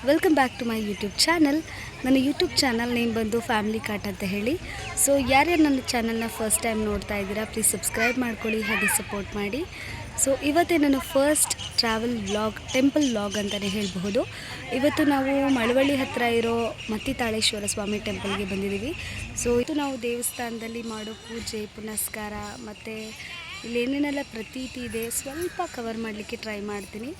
Welcome back to my YouTube channel. ನನ್ನ YouTube channel name ಬಂದು family cart ಅಂತ ಹೇಳಿ. ಸೊ ಯಾರ್ಯಾರು ನನ್ನ ಚಾನಲ್ನ ಫಸ್ಟ್ ಟೈಮ್ ನೋಡ್ತಾ ಇದ್ದೀರಾ, ಪ್ಲೀಸ್ ಸಬ್ಸ್ಕ್ರೈಬ್ ಮಾಡ್ಕೊಳ್ಳಿ, ಹಾಗೆ ಸಪೋರ್ಟ್ ಮಾಡಿ. ಸೊ ಇವತ್ತೇ ನನ್ನ first travel vlog, temple vlog ಅಂತಲೇ ಹೇಳಬಹುದು. ಇವತ್ತು ನಾವು ಮಳವಳ್ಳಿ ಹತ್ತಿರ ಇರೋ ಮತ್ತಿತಾಳೇಶ್ವರ ಸ್ವಾಮಿ ಟೆಂಪಲ್ಗೆ ಬಂದಿದ್ದೀವಿ. ಸೊ ಇದು ನಾವು ದೇವಸ್ಥಾನದಲ್ಲಿ ಮಾಡೋ ಪೂಜೆ ಪುನಸ್ಕಾರ ಮತ್ತು ಇಲ್ಲೇನೇನೆಲ್ಲ ಪ್ರತೀತಿ ಇದೆ ಸ್ವಲ್ಪ ಕವರ್ ಮಾಡಲಿಕ್ಕೆ ಟ್ರೈ ಮಾಡ್ತೀನಿ.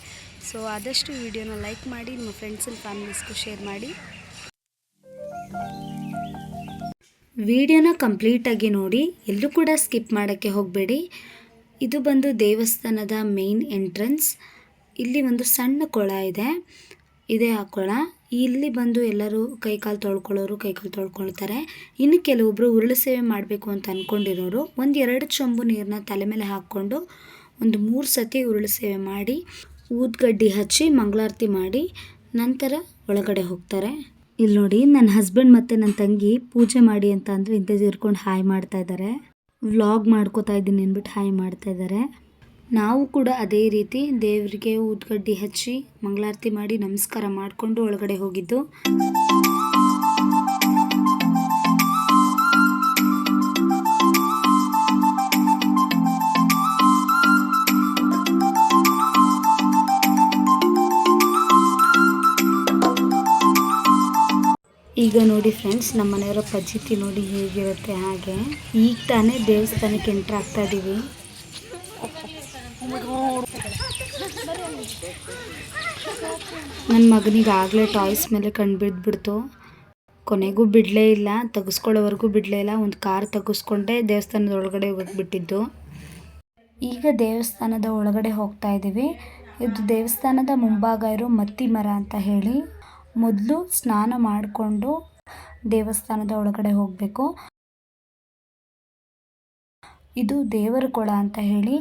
ಸೊ ಆದಷ್ಟು ವಿಡಿಯೋನ ಲೈಕ್ ಮಾಡಿ, ನಿಮ್ಮ ಫ್ರೆಂಡ್ಸ್ ಆ್ಯಂಡ್ ಫ್ಯಾಮಿಲೀಸ್ಗೂ ಶೇರ್ ಮಾಡಿ. ವಿಡಿಯೋನ ಕಂಪ್ಲೀಟಾಗಿ ನೋಡಿ, ಎಲ್ಲೂ ಕೂಡ ಸ್ಕಿಪ್ ಮಾಡೋಕ್ಕೆ ಹೋಗಬೇಡಿ. ಇದು ಬಂದು ದೇವಸ್ಥಾನದ ಮೇನ್ ಎಂಟ್ರೆನ್ಸ್. ಇಲ್ಲಿ ಒಂದು ಸಣ್ಣ ಕೊಳ ಇದೆ ಆ ಕೊಳ. ಇಲ್ಲಿ ಬಂದು ಎಲ್ಲರೂ ಕೈಕಾಲು ತೊಳ್ಕೊಳ್ಳೋರು ಕೈಕಾಲು ತೊಳ್ಕೊಳ್ತಾರೆ. ಇನ್ನು ಕೆಲವೊಬ್ಬರು ಉರುಳು ಸೇವೆ ಮಾಡಬೇಕು ಅಂತ ಅಂದ್ಕೊಂಡಿರೋರು 1-2 ಚೊಂಬು ನೀರನ್ನ ತಲೆ ಮೇಲೆ ಹಾಕ್ಕೊಂಡು ಒಂದು 3 ಸತಿ ಉರುಳು ಸೇವೆ ಮಾಡಿ, ಊದ್ಗಡ್ಡಿ ಹಚ್ಚಿ ಮಂಗಳಾರತಿ ಮಾಡಿ ನಂತರ ಒಳಗಡೆ ಹೋಗ್ತಾರೆ. ಇಲ್ಲಿ ನೋಡಿ, ನನ್ನ ಹಸ್ಬೆಂಡ್ ಮತ್ತು ನನ್ನ ತಂಗಿ ಪೂಜೆ ಮಾಡಿ ಅಂತ ಅಂದರೆ ಇಂಥ ಇರ್ಕೊಂಡು ಹಾಯ್ ಮಾಡ್ತಾ ಇದ್ದಾರೆ. ವ್ಲಾಗ್ ಮಾಡ್ಕೋತಾ ಇದ್ದೀನಿ ಅಂದ್ಬಿಟ್ಟು ಹಾಯ್ ಮಾಡ್ತಾ ಇದ್ದಾರೆ. ನಾವು ಕೂಡ ಅದೇ ರೀತಿ ದೇವರಿಗೆ ಊದ್ಗಡ್ಡಿ ಹಚ್ಚಿ ಮಂಗಳಾರತಿ ಮಾಡಿ ನಮಸ್ಕಾರ ಮಾಡಿಕೊಂಡು ಒಳಗಡೆ ಹೋಗಿದ್ದು. ಈಗ ನೋಡಿ ಫ್ರೆಂಡ್ಸ್, ನಮ್ಮ ಮನೆಯವರ ಪದ್ಧತಿ ನೋಡಿ ಹೇಗಿರುತ್ತೆ ಹಾಗೆ. ಈಗ ತಾನೇ ದೇವಸ್ಥಾನಕ್ಕೆ ಎಂಟ್ರ್ ಆಗ್ತಾ ಇದ್ದೀವಿ. ನನ್ನ ಮಗನಿಗೆ ಆಗಲೇ ಟಾಯ್ಸ್ ಮೇಲೆ ಕಣ್ಣು ಬಿದ್ದುಬಿಡ್ತು. ಕೊನೆಗೂ ಬಿಡಲೇ ಇಲ್ಲ, ತೆಗೆಸ್ಕೊಳ್ಳೋವರೆಗೂ ಬಿಡಲೇ ಇಲ್ಲ. ಒಂದು ಕಾರ್ ತೆಗೆಸ್ಕೊಂಡೆ ದೇವಸ್ಥಾನದ ಒಳಗಡೆ ಹೋಗ್ಬಿಟ್ಟಿದ್ದು. ಈಗ ದೇವಸ್ಥಾನದ ಒಳಗಡೆ ಹೋಗ್ತಾ ಇದ್ದೀವಿ. ಇದು ದೇವಸ್ಥಾನದ ಮುಂಭಾಗ ಇರೋ ಮತ್ತಿ ಮರ ಅಂತ ಹೇಳಿ. ಮೊದಲು ಸ್ನಾನ ಮಾಡಿಕೊಂಡು ದೇವಸ್ಥಾನದ ಒಳಗಡೆ ಹೋಗಬೇಕು. ಇದು ದೇವರ ಕೊಳ ಅಂತ ಹೇಳಿ.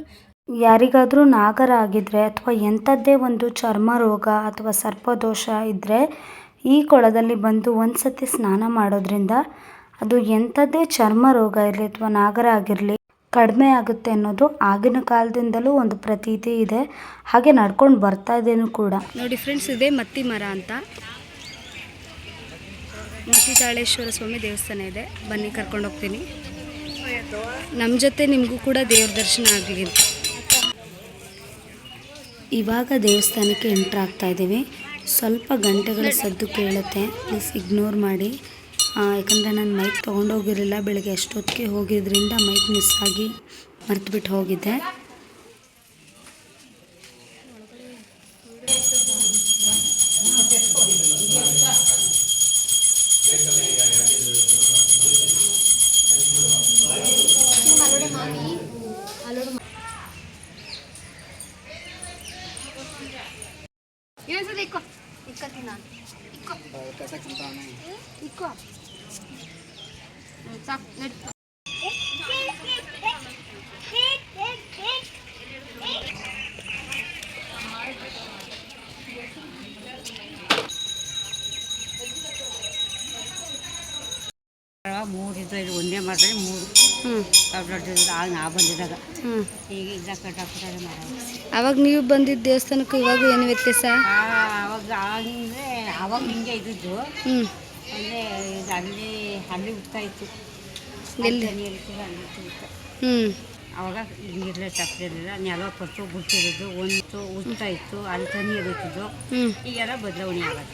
ಯಾರಿಗಾದರೂ ನಾಗರ ಆಗಿದ್ರೆ ಅಥವಾ ಎಂಥದ್ದೇ ಒಂದು ಚರ್ಮ ರೋಗ ಅಥವಾ ಸರ್ಪದೋಷ ಇದ್ದರೆ ಈ ಕೊಳದಲ್ಲಿ ಬಂದು ಒಂದು ಸತಿ ಸ್ನಾನ ಮಾಡೋದ್ರಿಂದ ಅದು ಎಂಥದ್ದೇ ಚರ್ಮ ರೋಗ ಇರಲಿ ಅಥವಾ ನಾಗರ ಆಗಿರಲಿ ಕಡಿಮೆ ಆಗುತ್ತೆ ಅನ್ನೋದು ಆಗಿನ ಕಾಲದಿಂದಲೂ ಒಂದು ಪ್ರತೀತಿ ಇದೆ. ಹಾಗೆ ನಡ್ಕೊಂಡು ಬರ್ತಾ ಇದ್ದೇನು ಕೂಡ. ನೋಡಿ ಫ್ರೆಂಡ್ಸ್, ಇದೇ ಮತ್ತಿ ಮರ ಅಂತ. ಮತ್ತಿತಾಳೇಶ್ವರ ಸ್ವಾಮಿ ದೇವಸ್ಥಾನ ಇದೆ, ಬನ್ನಿ ಕರ್ಕೊಂಡು ಹೋಗ್ತೀನಿ. ನಮ್ಮ ಜೊತೆ ನಿಮಗೂ ಕೂಡ ದೇವ್ರ ದರ್ಶನ ಆಗಲಿ. ಇವಾಗ ದೇವಸ್ಥಾನಕ್ಕೆ ಎಂಟ್ರ್ ಆಗ್ತಾ ಇದ್ದೀವಿ. ಸ್ವಲ್ಪ ಗಂಟೆಗಳ ಸದ್ದು ಕೇಳುತ್ತೆ, ಪ್ಲೀಸ್ ಇಗ್ನೋರ್ ಮಾಡಿ. ಯಾಕಂದರೆ ನಾನು ಮೈಕ್ ತೊಗೊಂಡೋಗಿರಲಿಲ್ಲ, ಬೆಳಗ್ಗೆ ಅಷ್ಟೊತ್ತಿಗೆ ಹೋಗಿದ್ರಿಂದ ಮೈಕ್ ಮಿಸ್ ಆಗಿ ಮರ್ತುಬಿಟ್ಟು ಹೋಗಿದ್ದೆ. ಮೂರು ಇದು ಒಂದೇ ಮಾಡಿದ್ರೆ 3 ಆಗ ನಾ ಬಂದಿದ್ದಾಗ. ಈಗ ಇಲ್ಲ ಕಟ್ಟಾಕ್ಬಿಟ್ಟಾರೆ ಮಾಡೋದು. ಅವಾಗ ನೀವು ಬಂದಿದ್ದ ದೇವಸ್ಥಾನಕ್ಕೂ ಇವಾಗ ಏನು ವ್ಯತ್ಯಾಸ? ಅವಾಗ ಅಂದರೆ ಅವಾಗ ಹಿಂಗೆ ಇದ್ದಿದ್ದು. ಅಂದರೆ ಅಲ್ಲಿ ಉತ್ತಾ ಇತ್ತು, ಎಲ್ಲಿ ಅಲ್ಲಿ ಅವಾಗ ಹಿಂಗಿರಲಿಲ್ಲ, ತಪ್ಪಿರಲಿಲ್ಲ. ನೆಲ ಪಟ್ಟು ಬಿಟ್ಟಿರೋದು, ಒಂದು ಉತ್ತಾ ಇತ್ತು, ಅಲ್ಲಿ ತನಿ ಎರಿತಿದ್ದು. ಈಗೆಲ್ಲ ಬದಲಾವಣೆ ಆಗೋದು.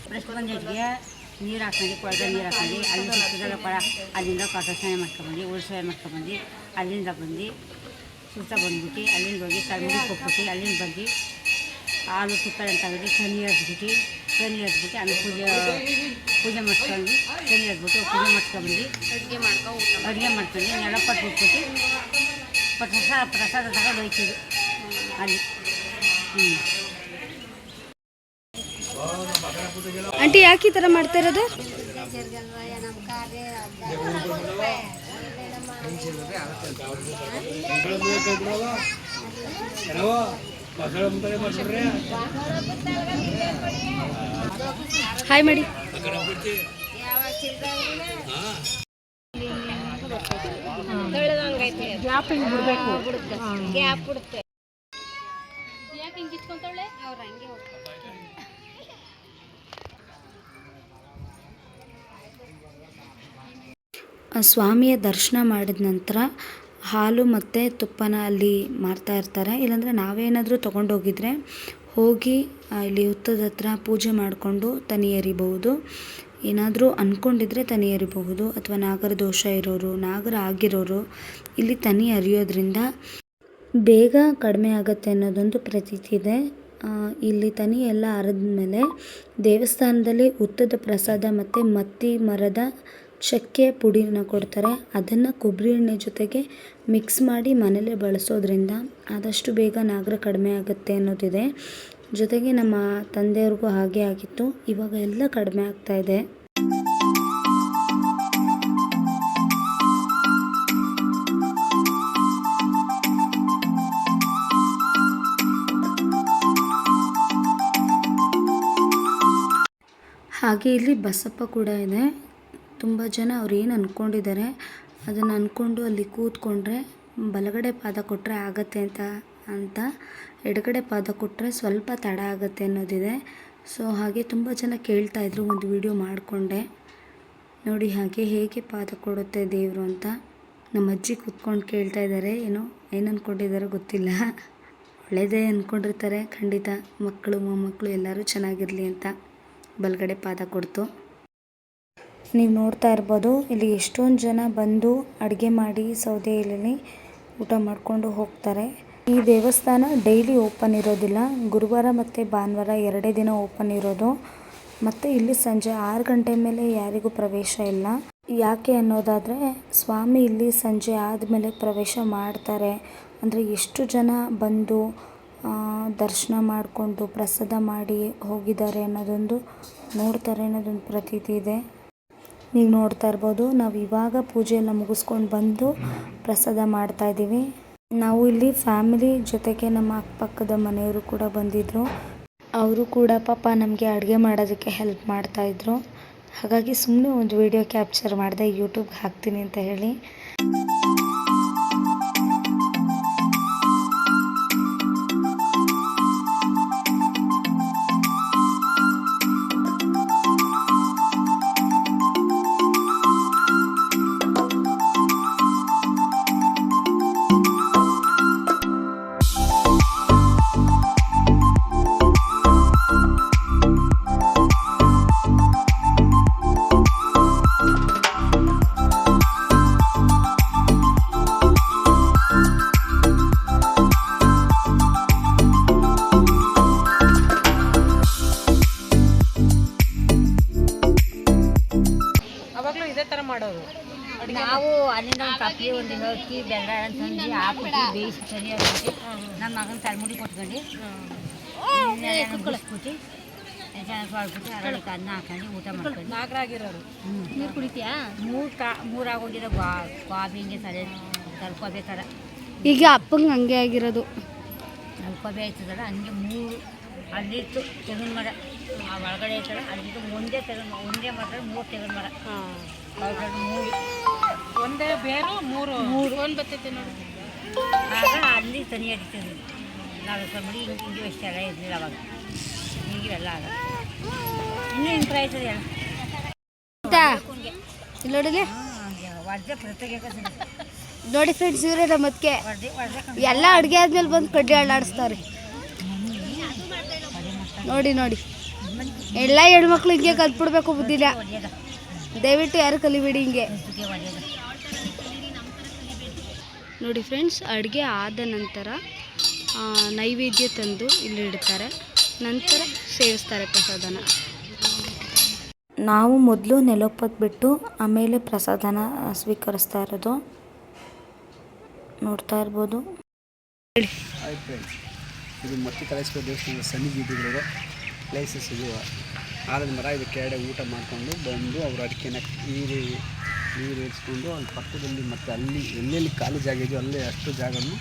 ಬ್ರಷ್ ಬಂದಿಟ್ಟಿಗೆ ನೀರು ಹಾಕೊಂಡು ಕೊಳದ ನೀರು ಹಾಕೊಂಡು ಅಲ್ಲಿ ಸುತ್ತದಲ್ಲ ಕೊಳ, ಅಲ್ಲಿಂದ ಕಾಟ ಸ್ನಾನ ಮಾಡ್ಕೊಬಂದು ಉಳಿಸ್ನಾನ ಮಾಡ್ಕೊಬಂದು ಅಲ್ಲಿಂದ ಬಂದು ಸುತ್ತ ಬಂದ್ಬಿಟ್ಟು ಅಲ್ಲಿಂದ ಹೋಗಿ ತಲೆಮುಡಿ ಕೊಟ್ಬಿಟ್ಟು ಅಲ್ಲಿಂದ ಬಂದು ಹಾಲು ತುಪ್ಪ ಅಂತ ತೆಗೆದು ತನಿ ಹರಿದ್ಬಿಟ್ಟು ಆಮೇಲೆ ಪೂಜೆ ಮಾಡ್ಕೊಂಡು ತನಿ ಹರಿದ್ಬಿಟ್ಟು ಪೂಜೆ ಮಾಡ್ಕೊಬಂದು ಅಡುಗೆ ಮಾಡ್ಕೊಂಡು ನೆಲ ಪಟ್ಟು ಬಿಟ್ಬಿಟ್ಟು ಪ್ರಸಾದ ತಗೊಂಡು ಹೋಯ್ತಿದ್ದು ಅಲ್ಲಿ. ಆಂಟಿ, ಯಾಕೆ ಈ ಥರ ಮಾಡ್ತಾ ಇರೋದು? ಹಾಯ್ ಮಾಡಿ. ಗ್ಯಾಪ್ ಹಿಂಗೆ ಬಿಡಬೇಕು. ಗ್ಯಾಪ್ ಬಿಡುತ್ತೆ. ಯಾಕೆ ಹಿಂಗೆ ಇಟ್ಕೊಂತಾಳೆ ಅವ್ರು ಹಂಗೆ ಹೋಗ್ತಾರೆ. ಸ್ವಾಮಿಯ ದರ್ಶನ ಮಾಡಿದ ನಂತರ ಹಾಲು ಮತ್ತು ತುಪ್ಪನ ಅಲ್ಲಿ ಮಾರ್ತಾ ಇರ್ತಾರೆ. ಇಲ್ಲಾಂದರೆ ನಾವೇನಾದರೂ ತೊಗೊಂಡೋಗಿದ್ರೆ ಹೋಗಿ ಇಲ್ಲಿ ಹುತ್ತದ ಹತ್ರ ಪೂಜೆ ಮಾಡಿಕೊಂಡು ತನಿ ಎರಿಬಹುದು. ಏನಾದರೂ ಅಂದ್ಕೊಂಡಿದ್ರೆ ತನಿ ಎರಿಬಹುದು. ಅಥವಾ ನಾಗರ ದೋಷ ಇರೋರು, ನಾಗರ ಆಗಿರೋರು ಇಲ್ಲಿ ತನಿ ಎರಿಯೋದ್ರಿಂದ ಬೇಗ ಕಡಿಮೆ ಆಗುತ್ತೆ ಅನ್ನೋದೊಂದು ಪ್ರತೀತಿ ಇದೆ. ಇಲ್ಲಿ ತನಿ ಎಲ್ಲ ಅರಿದ್ಮೇಲೆ ದೇವಸ್ಥಾನದಲ್ಲಿ ಹುತ್ತದ ಪ್ರಸಾದ ಮತ್ತು ಮತ್ತಿ ಮರದ ಚಕ್ಕೆ ಪುಡಿನ ಕೊಡ್ತಾರೆ. ಅದನ್ನು ಕೊಬ್ಬರಿ ಎಣ್ಣೆ ಜೊತೆಗೆ ಮಿಕ್ಸ್ ಮಾಡಿ ಮನೇಲೇ ಬಳಸೋದ್ರಿಂದ ಆದಷ್ಟು ಬೇಗ ನಾಗರ ಕಡಿಮೆ ಆಗುತ್ತೆ ಅನ್ನೋದಿದೆ. ಜೊತೆಗೆ ನಮ್ಮ ತಂದೆಯವ್ರಿಗೂ ಹಾಗೆ ಆಗಿತ್ತು. ಇವಾಗ ಎಲ್ಲ ಕಡಿಮೆ ಆಗ್ತಾ ಇದೆ. ಹಾಗೆ ಇಲ್ಲಿ ಬಸಪ್ಪ ಕೂಡ ಇದೆ. ತುಂಬ ಜನ ಅವ್ರು ಏನು ಅಂದ್ಕೊಂಡಿದ್ದಾರೆ ಅದನ್ನು ಅಂದ್ಕೊಂಡು ಅಲ್ಲಿ ಕೂತ್ಕೊಂಡ್ರೆ ಬಲಗಡೆ ಪಾದ ಕೊಟ್ಟರೆ ಆಗತ್ತೆ ಅಂತ ಎಡಗಡೆ ಪಾದ ಕೊಟ್ಟರೆ ಸ್ವಲ್ಪ ತಡ ಆಗುತ್ತೆ ಅನ್ನೋದಿದೆ. ಸೊ ಹಾಗೆ ತುಂಬ ಜನ ಕೇಳ್ತಾಯಿದ್ರು, ಒಂದು ವಿಡಿಯೋ ಮಾಡಿಕೊಂಡೆ. ನೋಡಿ ಹಾಗೆ ಹೇಗೆ ಪಾದ ಕೊಡುತ್ತೆ ದೇವರು ಅಂತ ನಮ್ಮ ಅಜ್ಜಿ ಕೂತ್ಕೊಂಡು ಕೇಳ್ತಾ ಇದ್ದಾರೆ. ಏನು ಅಂದ್ಕೊಂಡಿದ್ದಾರೋ ಗೊತ್ತಿಲ್ಲ. ಒಳ್ಳೆಯದೇ ಅಂದ್ಕೊಂಡಿರ್ತಾರೆ ಖಂಡಿತ. ಮಕ್ಕಳು ಮೊಮ್ಮಕ್ಕಳು ಎಲ್ಲರೂ ಚೆನ್ನಾಗಿರಲಿ ಅಂತ ಬಲಗಡೆ ಪಾದ ಕೊಡ್ತು. ನೀವು ನೋಡ್ತಾ ಇರ್ಬೋದು ಇಲ್ಲಿ ಎಷ್ಟೊಂದು ಜನ ಬಂದು ಅಡುಗೆ ಮಾಡಿ ಸೌದೆ ಎಲೆಯಲ್ಲಿ ಊಟ ಮಾಡಿಕೊಂಡು ಹೋಗ್ತಾರೆ. ಈ ದೇವಸ್ಥಾನ ಡೈಲಿ ಓಪನ್ ಇರೋದಿಲ್ಲ. ಗುರುವಾರ ಮತ್ತು ಭಾನುವಾರ 2 ದಿನ ಓಪನ್ ಇರೋದು. ಮತ್ತು ಇಲ್ಲಿ ಸಂಜೆ 6 ಗಂಟೆ ಮೇಲೆ ಯಾರಿಗೂ ಪ್ರವೇಶ ಇಲ್ಲ. ಯಾಕೆ ಅನ್ನೋದಾದರೆ ಸ್ವಾಮಿ ಇಲ್ಲಿ ಸಂಜೆ ಆದಮೇಲೆ ಪ್ರವೇಶ ಮಾಡ್ತಾರೆ. ಅಂದರೆ ಎಷ್ಟು ಜನ ಬಂದು ದರ್ಶನ ಮಾಡಿಕೊಂಡು ಪ್ರಸಾದ ಮಾಡಿ ಹೋಗಿದ್ದಾರೆ ಅನ್ನೋದೊಂದು ನೋಡ್ತಾರೆ ಅನ್ನೋದೊಂದು ಪ್ರತೀತಿ ಇದೆ. ನೀವು ನೋಡ್ತಾ ಇರ್ಬೋದು, ನಾವು ಇವಾಗ ಪೂಜೆ ಎಲ್ಲ ಮುಗಿಸ್ಕೊಂಡು ಬಂದು ಪ್ರಸಾದ ಮಾಡ್ತಾಯಿದ್ದೀವಿ. ನಾವು ಇಲ್ಲಿ ಫ್ಯಾಮಿಲಿ ಜೊತೆಗೆ ನಮ್ಮ ಅಕ್ಕಪಕ್ಕದ ಮನೆಯವರು ಕೂಡ ಬಂದಿದ್ದರು. ಅವರು ಕೂಡ ಪಾಪ ನಮಗೆ ಅಡುಗೆ ಮಾಡೋದಕ್ಕೆ ಹೆಲ್ಪ್ ಮಾಡ್ತಾಯಿದ್ರು. ಹಾಗಾಗಿ ಸುಮ್ಮನೆ ಒಂದು ವಿಡಿಯೋ ಕ್ಯಾಪ್ಚರ್ ಮಾಡಿದೆ, ಯೂಟ್ಯೂಬ್ಗೆ ಹಾಕ್ತೀನಿ ಅಂತ ಹೇಳಿ. ನಾವು ಅಲ್ಲಿಂದ ಒಂದು ಕಪ್ಪಲಿ ಒಂದು ಅಕ್ಕಿ ಬೆಲ್ಲ ಅಂತಂದು ಹಾಕ್ಬಿಟ್ಟು ಬೇಯಿಸಿ ಸರಿ ಹಾಕ್ಬಿಟ್ಟು ನಮ್ಮ ಮಗನ ತಲೆಮುಡಿ ಕೊಟ್ಕೊಂಡು ಕುಳಿಸ್ಬಿಟ್ಟು ಚೆನ್ನಾಗಿ ತೊಳ್ಬಿಟ್ಟು ಅರಳಿಗೆ ಅನ್ನ ಹಾಕೊಂಡು ಊಟ ಮಾಡ್ಕೊಂಡು ನಾಗರಾಗಿರೋರು ನೀರು ಕುಡಿತೀಯಾ? ಮೂರಾಗೋಗಿರೋ ಗೋಬಿ ಹಿಂಗೆ ತಲ್ಕೋಬೆ ಥರ. ಈಗ ಅಪ್ಪಂಗೆ ಹಂಗೆ ಆಗಿರೋದು. ತಲ್ಕೋಬೆ ಆಯ್ತದಲ್ಲ ಹಂಗೆ 3 ಅಲ್ಲಿತ್ತು ತೆಂಗಿನ ಮರ. ಆ ಒಳಗಡೆ ಐತಲ್ಲ ಅಲ್ಲಿದ್ದು ಒಂದೇ ಮಾತ್ರ 3 ತೆಂಗಿನ ಮರ. ಒಳಗಡೆ 3 ಒಂದೇ ಬೇರು 3 ಒಂದು ಬರ್ತೈತೆ ನೋಡಿ. ಆಗ ಅಲ್ಲಿ ತನಿ ಅಡಿತದೆ. ನಾವು ಮಡಿ ಹಿಂಗೆ ಎಷ್ಟೆಲ್ಲ ಇರಲಿಲ್ಲ ಅವಾಗ. ಈಗೆಲ್ಲ ಆಗ ಇನ್ನೂ ಇಂಪ್ರೂವ್ ಆಯ್ತದೆ ಎಲ್ಲ. ಇಲ್ಲೋಡಿಗೆ ಹೊಡೆದೆ ಪ್ರತ್ಯೇಕ ನೋಡಿ ಫ್ರೆಂಡ್ಸ್, ಇವರೇ ನಮ್ಮದಕ್ಕೆ ಎಲ್ಲ ಅಡುಗೆ ಆದ್ಮೇಲೆ ಬಂದು ಕಡ್ಡಿ ಅಳ್ಳಾಡಿಸ್ತಾರೆ. ನೋಡಿ ನೋಡಿ, ಎಲ್ಲ ಹೆಣ್ಮಕ್ಳು ಹಿಂಗೆ ಕಲ್ತ್ಬಿಡ್ಬೇಕು, ಬುದ್ಧಿಲ್ಲ. ದಯವಿಟ್ಟು ಯಾರು ಕಲಿಬೇಡಿ ಹಿಂಗೆ. ನೋಡಿ ಫ್ರೆಂಡ್ಸ್, ಅಡುಗೆ ಆದ ನಂತರ ನೈವೇದ್ಯ ತಂದು ಇಲ್ಲಿ ಇಡ್ತಾರೆ. ನಂತರ ಸೇವಿಸ್ತಾರೆ ಪ್ರಸಾದನ. ನಾವು ಮೊದಲು ನೆಲೊಪ್ಪತ್ತು ಬಿಟ್ಟು ಆಮೇಲೆ ಪ್ರಸಾದನ ಸ್ವೀಕರಿಸ್ತಾ ಇರೋದು ನೋಡ್ತಾ ಇರ್ಬೋದು. ಹಾಯ್ ಫ್ರೆಂಡ್ಸ್, ಇದು ಮತ್ತಿ ಕಲೇಶ್ವರ ದೇವಸ್ಥಾನದ ಸನ್ನಿಧಿಗಳಿರೋ ಪ್ಲೇಸಸ್. ಇದು ಆಲದ ಮರ. ಇದು ಕೆಳಗಡೆ ಊಟ ಮಾಡಿಕೊಂಡು ಬಂದು ಅವರು ಅಡಿಕೆನ ನೀರು ಇರಿಸ್ಕೊಂಡು ಅಲ್ಲಿ ಪಕ್ಕದಲ್ಲಿ ಮತ್ತು ಅಲ್ಲಿ ಎಲ್ಲೆಲ್ಲಿ ಖಾಲಿ ಜಾಗ ಇದೆಯೋ ಅಲ್ಲೇ ಅಷ್ಟು ಜಾಗವನ್ನು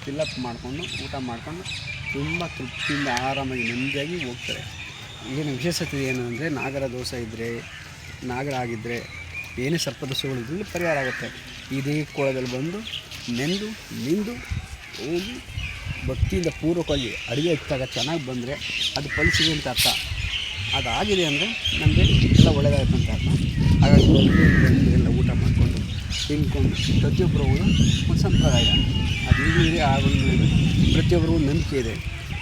ಫಿಲ್ಲಪ್ ಮಾಡಿಕೊಂಡು ಊಟ ಮಾಡ್ಕೊಂಡು ತುಂಬ ತೃಪ್ತಿಯಿಂದ ಆರಾಮಾಗಿ ನೆಮ್ಮದಿಯಾಗಿ ಹೋಗ್ತಾರೆ. ಏನು ವಿಶೇಷತೆ ಏನು ಅಂದರೆ ನಾಗರ ದೋಷ ಇದ್ದರೆ, ನಾಗರ ಆಗಿದ್ದರೆ, ಏನೇ ಸರ್ಪದೋಷಗಳಿದ್ರೂ ಪರಿಹಾರ ಆಗುತ್ತೆ. ಇದೇ ಕೋಳದಲ್ಲಿ ಬಂದು ನಿಂದು ಹೋಗಿ ಭಕ್ತಿಯಿಂದ ಪೂರ್ವಕವಾಗಿ ಅಡುಗೆ ಇಟ್ಟಾಗ ಚೆನ್ನಾಗಿ ಬಂದರೆ ಅದು ಫಲಿಸಿದೆ ಅಂತ ಅರ್ಥ. ಅದಾಗಿದೆ ಅಂದರೆ ನಮಗೆ ಎಲ್ಲ ಒಳ್ಳೆಯದಾಗುತ್ತೆ ಅಂತ ಅರ್ಥ. ಹಾಗಾಗಿ ಬಂದು ಎಲ್ಲ ಊಟ ಮಾಡಿಕೊಂಡು ತಿನ್ಕೊಂಡು ಪ್ರತಿಯೊಬ್ಬರು ಒಂದು ಸಂಪ್ರದಾಯ ಅದು ಇದೆ. ಆ ಒಂದು ಪ್ರತಿಯೊಬ್ಬರಿಗೂ ಒಂದು ನಂಬಿಕೆ ಇದೆ.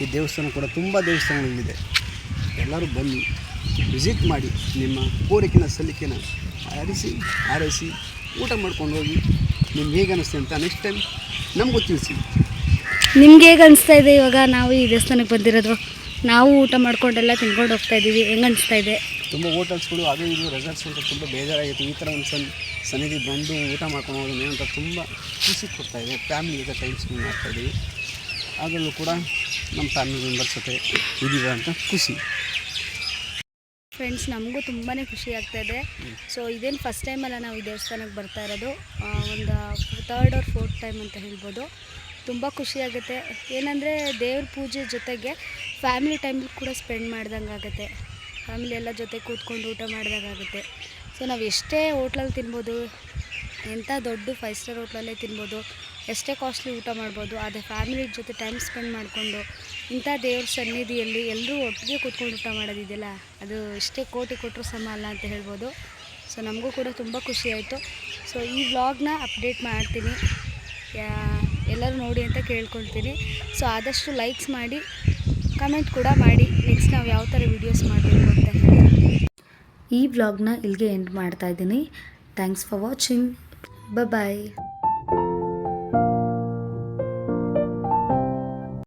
ಈ ದೇವಸ್ಥಾನ ಕೂಡ ತುಂಬ ದೇವಸ್ಥಾನಗಳಿದೆ. ಎಲ್ಲರೂ ಬನ್ನಿ, ವಿಸಿಟ್ ಮಾಡಿ, ನಿಮ್ಮ ಕೋರಿಕೆನ ಸಲ್ಲಿಕೆನ ಹಾರೈಸಿ ಊಟ ಮಾಡ್ಕೊಂಡು ಹೋಗಿ. ನಿಮ್ಗೆ ಹೇಗೆ ಅನ್ನಿಸ್ತೆ ಅಂತ ನೆಕ್ಸ್ಟ್ ಟೈಮ್ ನಮಗೂ ತಿಳಿಸಿ. ನಿಮ್ಗೆ ಹೇಗೆ ಅನಿಸ್ತಾ ಇದೆ ಇವಾಗ ನಾವು ಈ ದೇವಸ್ಥಾನಕ್ಕೆ ಬಂದಿರೋದು? ನಾವು ಊಟ ಮಾಡ್ಕೊಂಡೆಲ್ಲ ತಿನ್ಕೊಂಡು ಹೋಗ್ತಾ ಇದ್ದೀವಿ. ಹೆಂಗೆ ಅನಿಸ್ತಾ ಇದೆ? ತುಂಬ ಹೋಟೆಲ್ಸ್ಗಳು ಅದು ಇದು ರೆಸಾರ್ಟ್ಸ್ ಅಂತ ತುಂಬ ಬೇಜಾರಾಗಿತ್ತು. ಈ ಥರ ಒಂದು ಸನ್ನಿಧಿ ಬಂದು ಊಟ ಮಾಡ್ಕೊಂಡು ಹೋಗೋದು ಅಂತ ತುಂಬ ಖುಷಿ ಕೊಡ್ತಾಯಿದೆ. ಫ್ಯಾಮಿಲಿ ಜೊತೆ ಟೈಮ್ ಸ್ಪೆಂಡ್ ಮಾಡ್ತಾಯಿದ್ದೀವಿ. ಅದರಲ್ಲೂ ಕೂಡ ನಮ್ಮ ಫ್ಯಾಮಿಲಿ ಮೆಂಬರ್ಸ್ ಜೊತೆ ಇದೀವಿ ಅಂತ ಖುಷಿ. ಫ್ರೆಂಡ್ಸ್, ನಮಗೂ ತುಂಬಾ ಖುಷಿ ಆಗ್ತಾಯಿದೆ. ಸೊ ಇದೇನು ಫಸ್ಟ್ ಟೈಮಲ್ಲ ನಾವು ಈ ದೇವಸ್ಥಾನಕ್ಕೆ ಬರ್ತಾ ಇರೋದು, ಒಂದು 3rd or 4th ಟೈಮ್ ಅಂತ ಹೇಳ್ಬೋದು. ತುಂಬ ಖುಷಿಯಾಗುತ್ತೆ. ಏನಂದರೆ ದೇವ್ರ ಪೂಜೆ ಜೊತೆಗೆ ಫ್ಯಾಮಿಲಿ ಟೈಮ್ ಕೂಡ ಸ್ಪೆಂಡ್ ಮಾಡ್ದಂಗೆ ಆಗುತ್ತೆ. ಫ್ಯಾಮಿಲಿ ಎಲ್ಲ ಜೊತೆ ಕೂತ್ಕೊಂಡು ಊಟ ಮಾಡಿದಾಗುತ್ತೆ. ಸೊ ನಾವು ಎಷ್ಟೇ ಹೋಟ್ಲಲ್ಲಿ ತಿನ್ಬೋದು, ಎಂಥ ದೊಡ್ಡ 5 ಸ್ಟಾರ್ ಹೋಟ್ಲಲ್ಲೇ ತಿನ್ಬೋದು, ಎಷ್ಟೇ ಕಾಸ್ಟ್ಲಿ ಊಟ ಮಾಡ್ಬೋದು. ಆದರೆ ಫ್ಯಾಮಿಲಿ ಜೊತೆ ಟೈಮ್ ಸ್ಪೆಂಡ್ ಮಾಡಿಕೊಂಡು ಇಂಥ ದೇವ್ರ ಸನ್ನಿಧಿಯಲ್ಲಿ ಎಲ್ಲರೂ ಒಟ್ಟಿಗೆ ಕೂತ್ಕೊಂಡು ಊಟ ಮಾಡೋದಿದೆಯಲ್ಲ, ಅದು ಎಷ್ಟೇ ಕೋಟಿ ಕೊಟ್ಟರು ಸಮ ಅಲ್ಲ ಅಂತ ಹೇಳ್ಬೋದು. ಸೊ ನಮಗೂ ಕೂಡ ತುಂಬ ಖುಷಿ ಆಯಿತು. ಸೊ ಈ ವ್ಲಾಗ್ನ ಅಪ್ಡೇಟ್ ಮಾಡ್ತೀನಿ, ಎಲ್ಲರೂ ನೋಡಿ ಅಂತ ಕೇಳ್ಕೊಳ್ತೀನಿ. ಸೊ ಆದಷ್ಟು ಲೈಕ್ಸ್ ಮಾಡಿ, ಕಮೆಂಟ್ ಕೂಡ ಮಾಡಿ, ನೆಕ್ಸ್ಟ್ ನಾವು ಯಾವ ಥರ ವೀಡಿಯೋಸ್ ಮಾಡಬೇಕು ಅಂತ ಹೇಳಿ. ಈ ವ್ಲಾಗ್ನ ಇಲ್ಲಿಗೆ ಎಂಡ್ ಮಾಡ್ತಾ ಇದ್ದೀನಿ. Thanks for watching. ಬಾಯ್.